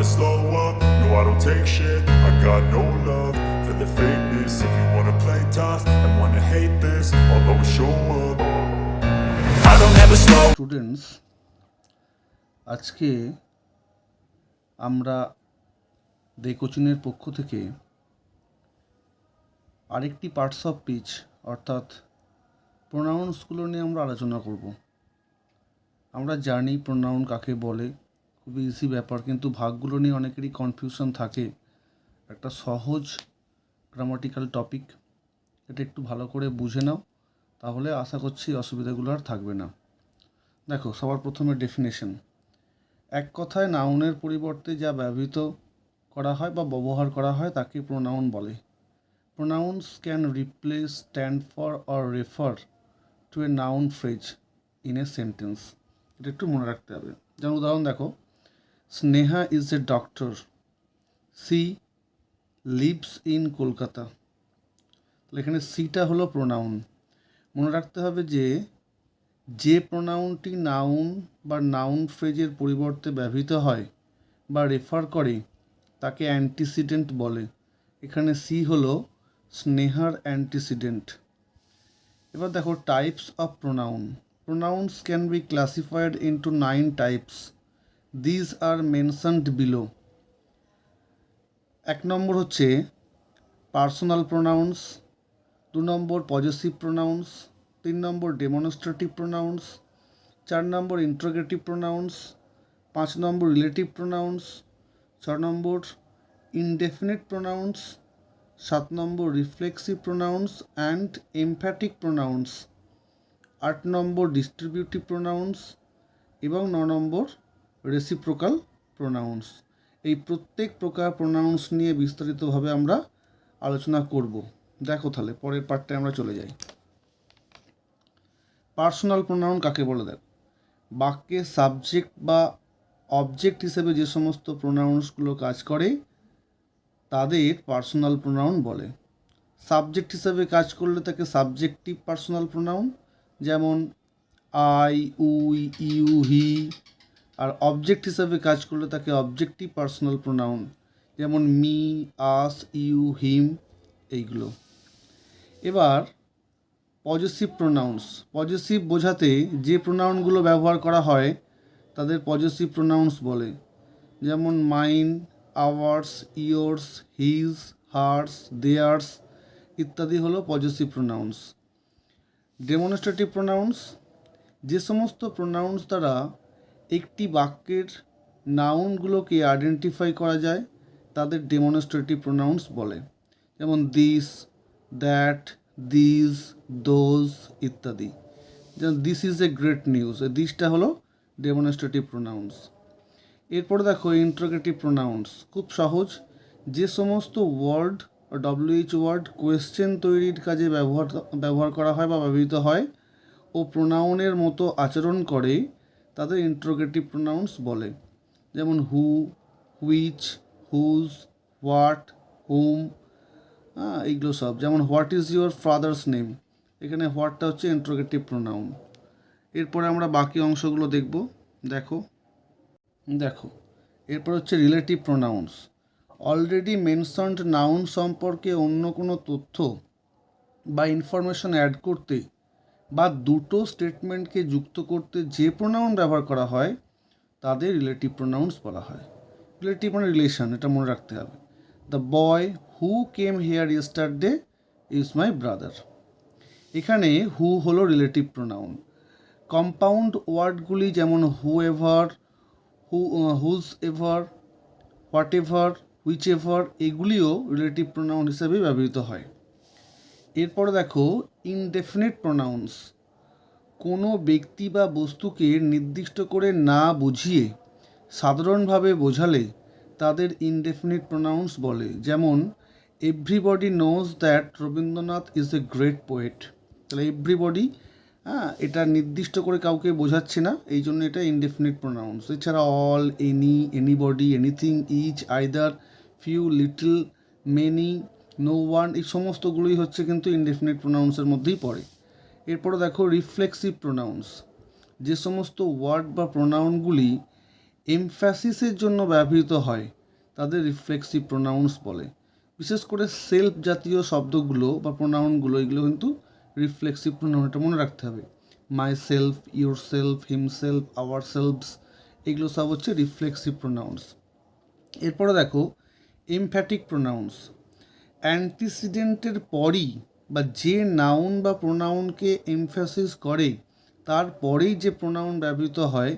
slow up, no I don't take shit. I got no love for the fakeness. If you wanna play tough and wanna hate this, I'll always show up. I don't ever slow. Students, আজকে আমরা দে কোচিংয়ের পক্ষ থেকে আরেকটি parts of speech অর্থাৎ প্রোনাউন্সগুলো নিয়ে আমরা আলোচনা করব। আমরা জানি প্রোনাউন কাকে বলে, খুবই ইজি ব্যাপার, কিন্তু ভাগগুলো নিয়ে অনেকেরই কনফিউশন থাকে। একটা সহজ গ্রামাটিক্যাল টপিক, এটা একটু ভালো করে বুঝে নাও, তাহলে আশা করছি অসুবিধাগুলো আর থাকবে না। দেখো, সবার প্রথমে ডেফিনেশন। এক কথায় নাউনের পরিবর্তে যা ব্যবহৃত করা হয় বা ব্যবহার করা হয় তাকে প্রোনাউন বলে। Pronouns can replace, stand for or refer to a noun phrase in a sentence. এটা একটু মনে রাখতে হবে। যেমন উদাহরণ দেখো, Sneha is a doctor, she lives in Kolkata. তাহলে এখানে সিটা হলো প্রোনাউন। মনে রাখতে হবে যে প্রোনাউনটি নাউন বা নাউন ফ্রেজের পরিবর্তে ব্যবহৃত হয় বা রেফার করে তাকে অ্যান্টিসিডেন্ট বলে। এখানে সি হলো স্নেহার অ্যান্টিসিডেন্ট। এবার দেখো, types of pronoun. Pronounce can be classified into 9 types. These are mentioned below. 1 নম্বর হচ্ছে personal pronouns, 2 number possessive pronounce, 3 number demonstrative pronouns, 4 number interrogative pronounce, 5 number relative pronouns, 6 number indefinite pronounce, 7 number reflexive pronouns and emphatic pronounce, 8 number distributive pronounce এবং 9 নম্বর reciprocal pronounce. এই প্রত্যেক প্রকার pronounce নিয়ে বিস্তারিতভাবে আমরা আলোচনা করব। দেখো তাহলে পরের পার্টটায় আমরা চলে যাই। পার্সোনাল প্রোনাউন কাকে বলে? দেখ, বাক্যে সাবজেক্ট বা অবজেক্ট হিসেবে যে সমস্ত প্রোনাউন্সগুলো কাজ করে তাদের পার্সোনাল প্রোনাউন বলে। সাবজেক্ট হিসেবে কাজ করলে তাকে সাবজেক্টিভ পার্সোনাল প্রোনাউন, যেমন আই, উই, ইউ, হি। আর অবজেক্ট হিসেবে কাজ করলে তাকে অবজেক্টিভ পার্সোনাল প্রোনাউন, যেমন মি, আস, ইউ, হিম, এইগুলো। এবার পজেসিভ প্রোনাউন্স। পজেসিভ বোঝাতে যে প্রোনাউনগুলো ব্যবহার করা হয় তাদের পজেসিভ প্রোনাউন্স বলে, যেমন mine, ours, yours, his, hers, theirs ইত্যাদি হলো পজেসিভ প্রোনাউন্স। ডেমনস্ট্রেটিভ প্রোনাউন্স, যে সমস্ত প্রোনাউন্স দ্বারা একটি বাক্যের নাউনগুলোকে আইডেন্টিফাই করা যায় তাদের ডেমনস্ট্রেটিভ প্রোনাউন্স বলে, যেমন দিস, দ্যাট, দিস, দোজ ইত্যাদি। যেমন this is a great news, দিসটা হলো ডেমনস্ট্রেটিভ প্রোনাউন্স। এরপরে দেখো ইন্ট্রোগেটিভ প্রোনাউন্স, খুব সহজ। যে সমস্ত ওয়ার্ড WH ওয়ার্ড কোয়েশ্চেন তৈরির কাজে ব্যবহার করা হয় বা ব্যবহৃত হয় ও প্রোনাউনের মতো আচরণ করে তাদের ইন্ট্রোগেটিভ প্রোনাউন্স বলে, যেমন হু, হুইচ, হুজ, হোয়াট, হুম, এইগুলো সব। যেমন what is your father's name, এখানে হোয়াটটা হচ্ছে ইন্ট্রোগেটিভ প্রোনাউন। এরপরে আমরা বাকি অংশগুলো দেখব। দেখো এরপর হচ্ছে relative pronouns. Already mentioned noun সম্পর্কে অন্য কোনো তথ্য বা ইনফরমেশন অ্যাড করতে বা দুটো স্টেটমেন্টকে যুক্ত করতে যে প্রোনাউন ব্যবহার করা হয় তাদের রিলেটিভ প্রোনাউন্স বলা হয়। রিলেটিভ মানে রিলেশন, এটা মনে রাখতে হবে। The boy who came here yesterday is my brother. এখানে হু হলো রিলেটিভ প্রোনাউন। কম্পাউন্ড ওয়ার্ডগুলি যেমন whoever, whosever, whatever, whichever এগুলিও রিলেটিভ প্রোনাউন হিসেবে ব্যবহৃত হয়। এরপরে দেখো ইনডেফিনিট প্রোনাউন্স। কোনো ব্যক্তি বা বস্তুকে নির্দিষ্ট করে না বুঝিয়ে সাধারণভাবে বোঝালে তাদের ইনডেফিনিট প্রোনাউন্স বলে, যেমন everybody knows that Rabindranath is a great poet. তাহলে এভরিবডি, এটা নির্দিষ্ট করে কাউকে বোঝাচ্ছে না, এই জন্য এটা ইনডেফিনিট প্রোনাউন্স। এছাড়া all, any, anybody, anything, each, either, few, little, many, no one, এই সমস্তগুলোই হচ্ছে কিন্তু ইনডেফিনিট প্রোনাউন্সের মধ্যেই পড়ে। এরপরে দেখো রিফ্লেক্সিভ প্রোনাউন্স। যে সমস্ত ওয়ার্ড বা প্রোনাউনগুলি এমফ্যাসিসের জন্য ব্যবহৃত হয় তাদের রিফ্লেক্সিভ প্রোনাউন্স বলে। বিশেষ করে সেলফ জাতীয় শব্দগুলো বা প্রোনাউনগুলো এগুলো কিন্তু রিফ্লেক্সিভ প্রোনাউন, এটা মনে রাখতে হবে। Myself, yourself, himself, ourselves, এগুলো সব হচ্ছে রিফ্লেক্সিভ প্রোনাউন্স। এরপরে দেখো এমফ্যাটিক প্রোনাউন্স। অ্যান্টিসিডেন্টের পরই বা যে নাউন বা প্রোনাউনকে এমফ্যাসিস করে তারপরেই যে প্রোনাউন ব্যবহৃত হয়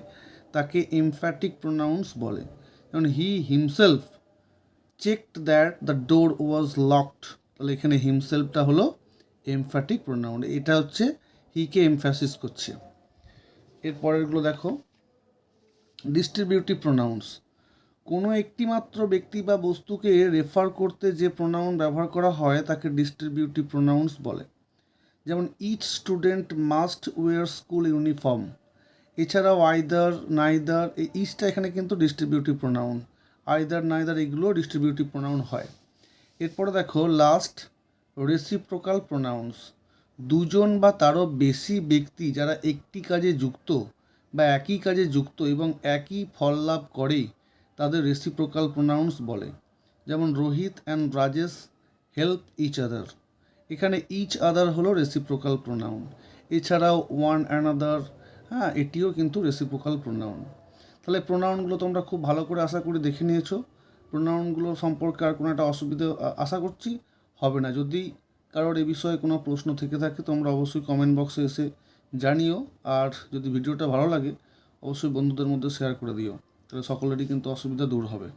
তাকে এমফ্যাটিক প্রোনাউন্স বলে। যেমন he himself checked that the door was locked, তাহলে এখানে হিমসেলফটা হলো এমফ্যাটিক প্রোনাউন, এটা হচ্ছে হিকে এমফ্যাসিস করছে। এরপরেরগুলো দেখো ডিস্ট্রিবিউটিভ প্রোনাউন্স। কোনো একটি মাত্র ব্যক্তি বা বস্তুকে রেফার করতে যে প্রোনাউন ব্যবহার করা হয় তাকে ডিস্ট্রিবিউটিভ প্রোনাউন্স বলে। যেমন each student must wear school uniform, এছাড়াও আইদার, নাইদার, এই ইচটা এখানে কিন্তু ডিস্ট্রিবিউটিভ প্রোনাউন, আইদার, নাইদার এগুলো ডিস্ট্রিবিউটিভ প্রোনাউন হয়। এরপরে দেখো লাস্ট রেসিপ্রোকাল প্রোনাউন্স। দুজন বা তারও বেশি ব্যক্তি যারা একটি কাজে যুক্ত বা একই কাজে যুক্ত এবং একই ফল লাভ করে তাদের রেসিপ্রোকাল প্রোনাউন্স বলে। যেমন Rohit and Rajesh help each other, এখানে ইচ আদার হলো রেসিপ্রোকাল প্রোনাউন। এছাড়াও ওয়ান অ্যানাদার, হ্যাঁ, এটিও কিন্তু রেসিপ্রোকাল প্রোনাউন। তাহলে প্রোনাউনগুলো তোমরা খুব ভালো করে আশা করি দেখে নিয়েছো। প্রোনাউনগুলো সম্পর্কে আর কোনো একটা অসুবিধা আশা করছি হবে না। যদি কারোর এ বিষয়ে কোনো প্রশ্ন থেকে থাকে তোমরা অবশ্যই কমেন্ট বক্সে এসে জানিও। আর যদি ভিডিওটা ভালো লাগে অবশ্যই বন্ধুদের মধ্যে শেয়ার করে দিও, তাহলে সকলেরই কিন্তু অসুবিধা দূর হবে।